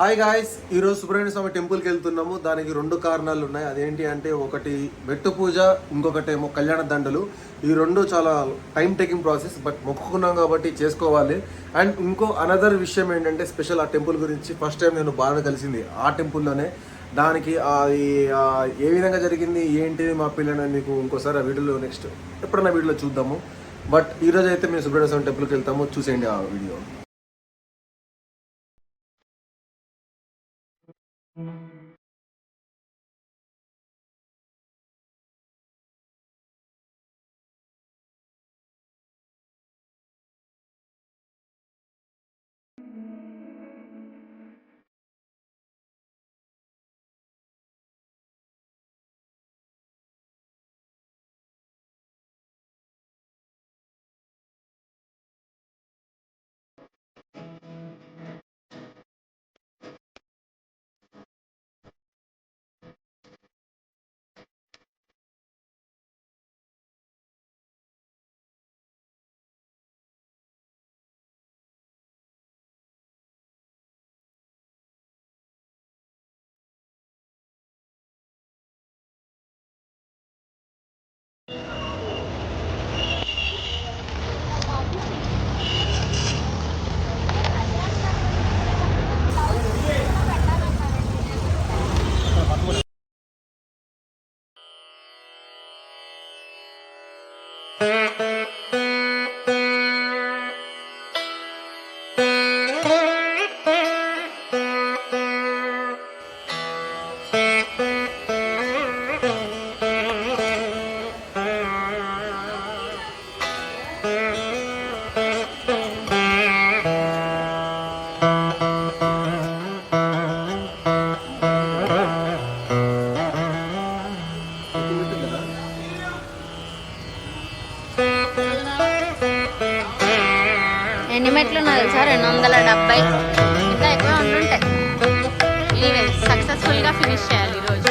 Hi guys, ఈరోజు సుబ్రహ్మణ్య స్వామి టెంపుల్కి వెళ్తున్నాము. దానికి రెండు కారణాలు ఉన్నాయి. అదేంటి అంటే, ఒకటి మెట్టు పూజ, ఇంకొకటి ఏమో కళ్యాణ దండలు. ఈ రెండు చాలా టైం టేకింగ్ ప్రాసెస్, బట్ మొక్కుకున్నాం కాబట్టి చేసుకోవాలి. అండ్ ఇంకో అనదర్ విషయం ఏంటంటే స్పెషల్ ఆ టెంపుల్ గురించి. ఫస్ట్ టైం నేను బాగా కలిసింది ఆ టెంపుల్లోనే. దానికి అది ఏ విధంగా జరిగింది ఏంటి మా పిల్లని మీకు ఇంకోసారి ఆ వీడియోలో నెక్స్ట్ ఎప్పుడన్నా వీడియోలో చూద్దాము. బట్ ఈరోజు అయితే మేము సుబ్రహ్మణ్య స్వామి టెంపుల్కి వెళ్తాము, చూసేయండి ఆ వీడియో. ఎన్ని మెట్లు ఉన్నది తెలుసా? 270. ఇంకా ఎక్కువ ఉండుంటాయి. ఇవే సక్సెస్ఫుల్గా ఫినిష్ చేయాలి ఈరోజు.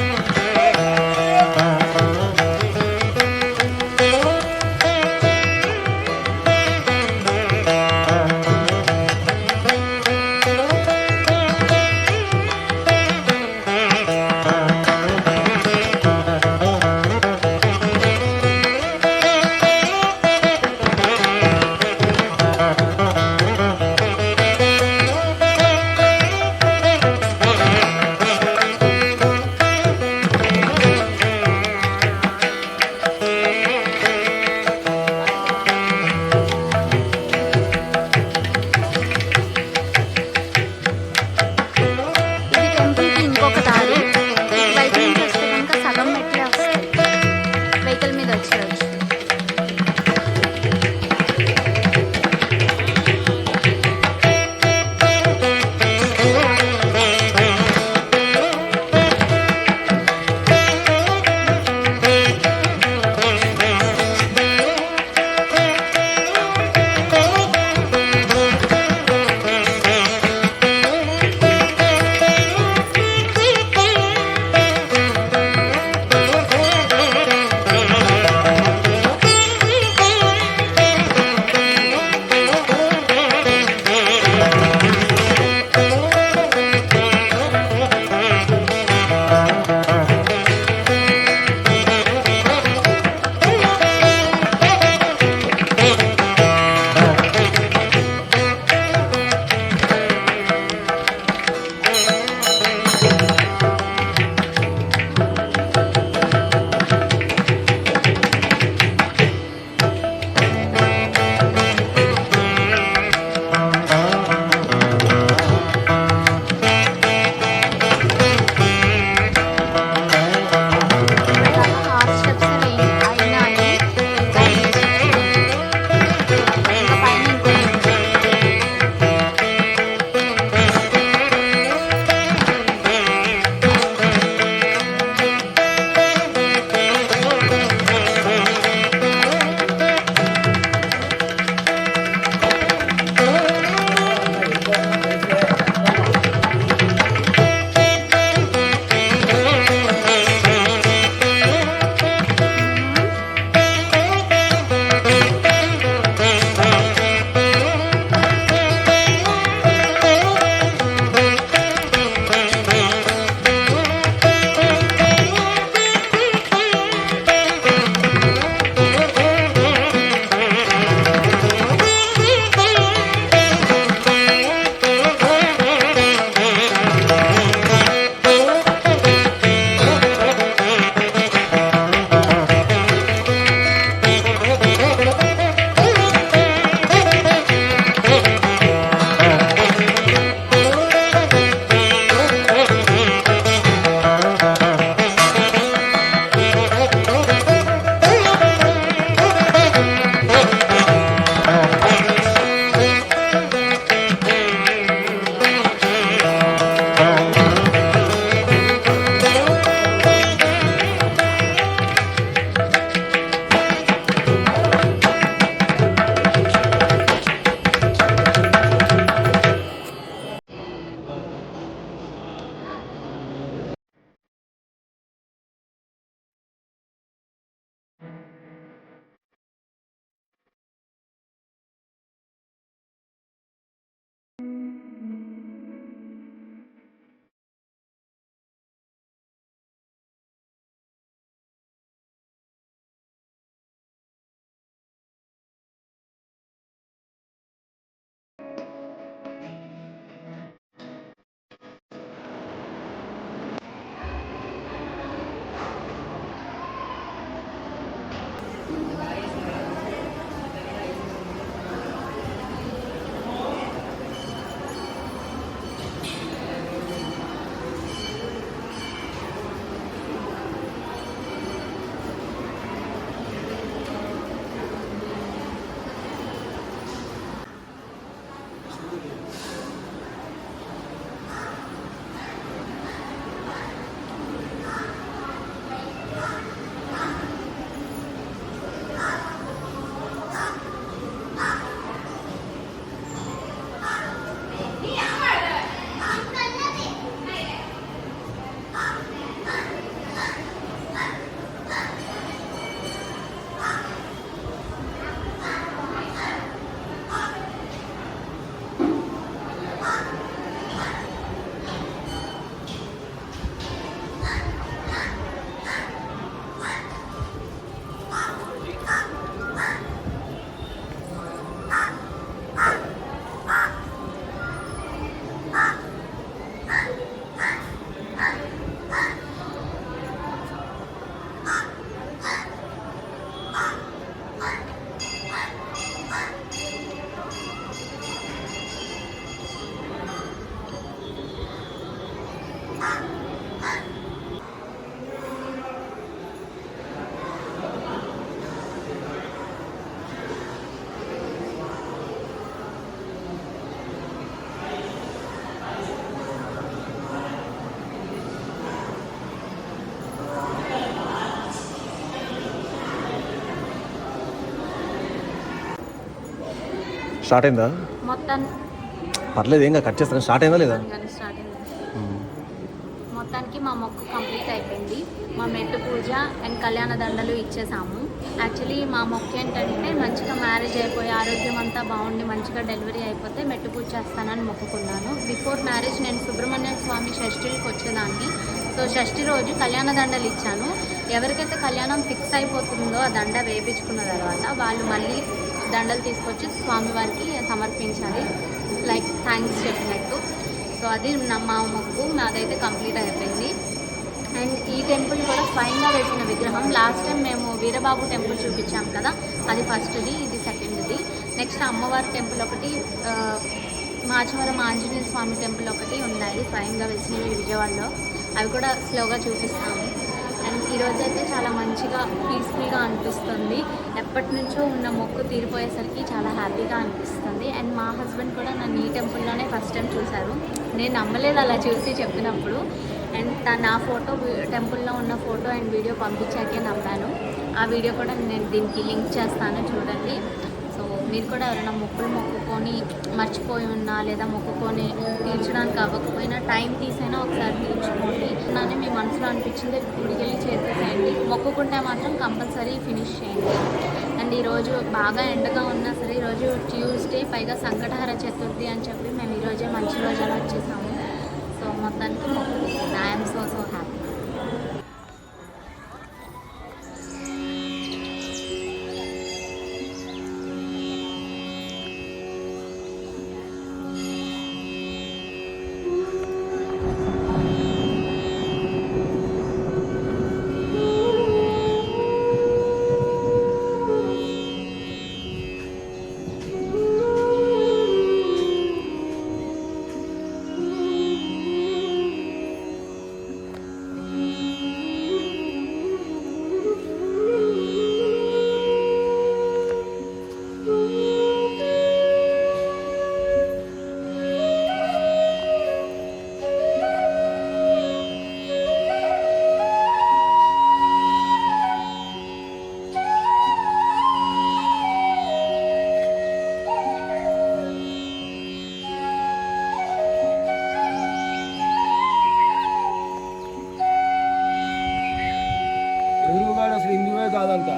స్టార్ట్ అయిందా? మొత్తాన్ని పర్లేదు, ఏం కట్ చేస్తాను. స్టార్ట్ అయిందా లేదా? స్టార్ట్ అయింది. మొత్తానికి మా మొక్కు కంప్లీట్ అయిపోయింది. మా మెట్టు పూజ అండ్ కళ్యాణ దండలు ఇచ్చేసాము. యాక్చువల్లీ మా మొక్కు ఏంటంటే మంచిగా మ్యారేజ్ అయిపోయి ఆరోగ్యం అంతా బాగుండి మంచిగా డెలివరీ అయిపోతే మెట్టు పూజ చేస్తానని మొక్కుకున్నాను. బిఫోర్ మ్యారేజ్ నేను సుబ్రహ్మణ్య స్వామి షష్ఠులకు వచ్చేదాన్ని. సో షష్ఠి రోజు కళ్యాణ దండలు ఇచ్చాను. ఎవరికైతే కళ్యాణం ఫిక్స్ అయిపోతుందో ఆ దండ వేయించుకున్న తర్వాత వాళ్ళు మళ్ళీ దండలు తీసుకొచ్చి స్వామివారికి సమర్పించాలి, లైక్ థ్యాంక్స్ చెప్పినట్టు. సో అది మా మొక్కు మాదైతే కంప్లీట్ అయిపోయింది. అండ్ ఈ టెంపుల్ కూడా స్వయంగా వేసిన విగ్రహం. లాస్ట్ టైం మేము వీరబాబు టెంపుల్ చూపించాం కదా, అది ఫస్ట్ది, ఇది సెకండ్ది. నెక్స్ట్ అమ్మవారి టెంపుల్ ఒకటి, మాచవరం ఆంజనేయ స్వామి టెంపుల్ ఒకటి ఉన్నాయి స్వయంగా వేసినవి విజయవాడలో. అవి కూడా స్లోగా చూపిస్తాము. అండ్ ఈరోజు అయితే చాలా మంచిగా పీస్ఫుల్గా అనిపిస్తుంది. ఎప్పటి నుంచో ఉన్న మొక్కు తీరిపోయేసరికి చాలా హ్యాపీగా అనిపిస్తుంది. అండ్ మా హస్బెండ్ కూడా నన్ను ఈ టెంపుల్లోనే ఫస్ట్ టైం చూశారు. నేను నమ్మలేదు అలా చూసి చెప్పినప్పుడు. అండ్ నా ఫోటో, టెంపుల్లో ఉన్న ఫోటో అండ్ వీడియో పంపించాకే నమ్మాను. ఆ వీడియో కూడా నేను దీనికి లింక్ చేస్తాను, చూడండి. సో మీరు కూడా ఎవరైనా మొక్కుకొని మర్చిపోయి ఉన్నా లేదా మొక్కుకొని తీర్చడానికి అవ్వకపోయినా టైం తీసైనా ఒకసారి తీర్చుకోండి. నానే మీ మనసులో అనిపించింది గుడికి వెళ్ళి చేసేసేయండి. మొక్కుకుంటే మాత్రం కంపల్సరీ ఫినిష్ చేయండి. అండ్ ఈరోజు బాగా ఎండగా ఉన్నా సరే, ఈరోజు ట్యూస్డే, పైగా సంకటహర చతుర్థి అని చెప్పి మేము ఈరోజే మంచి రోజున వచ్చేసాము. సో మొత్తానికి ఐఎమ్ సో హ్యాపీ. అసలు హిందూవే కాదంట.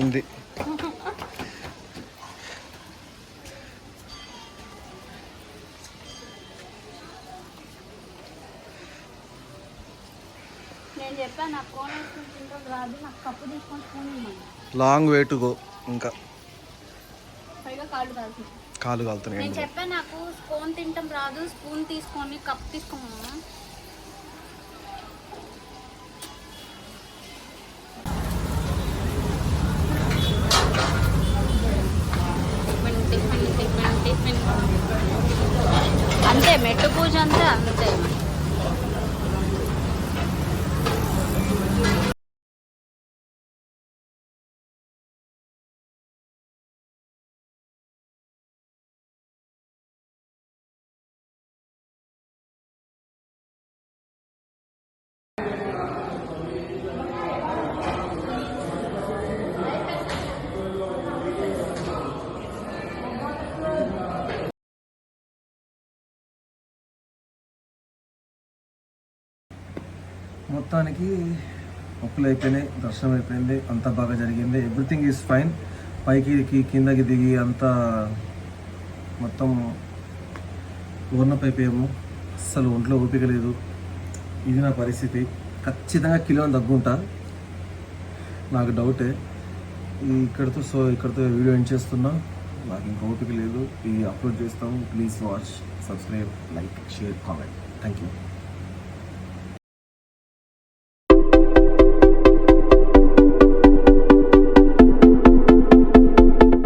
ఉంది. నేను చెప్పాను నాకు ఫోన్ వేసుకుంటుందో రాదు, నాకు కప్పు తీసుకొని ఫోన్ ఇవ్వమని. Long way to go. ఇంకా పైగా కాళ్ళు కాలుతుంది. కాలు కాలుతున్నాయి. నేను చెప్పాను నాకు స్పూన్ తింటాం రాదు, స్పూన్ తీసుకొని కప్పు తీసుకోమా. అంతే మెట్టు పూజ అంతే అంతే. మొత్తానికి మొక్కులు అయిపోయినాయి, దర్శనం అయిపోయింది, అంతా బాగా జరిగింది. Everything is fine. పైకి కిందకి దిగి అంతా మొత్తం వర్ణప్ అయిపోయాము. అస్సలు ఒంట్లో ఓపిక లేదు. ఇది నా పరిస్థితి. ఖచ్చితంగా కిలో తగ్గుంటా, నాకు డౌటే. ఇక్కడితో వీడియో ఎండ్ చేస్తున్నా. నాకు ఇంకా ఓపిక లేదు. ఇది అప్లోడ్ చేస్తాము. Please watch, subscribe, like, share, comment. Thank you.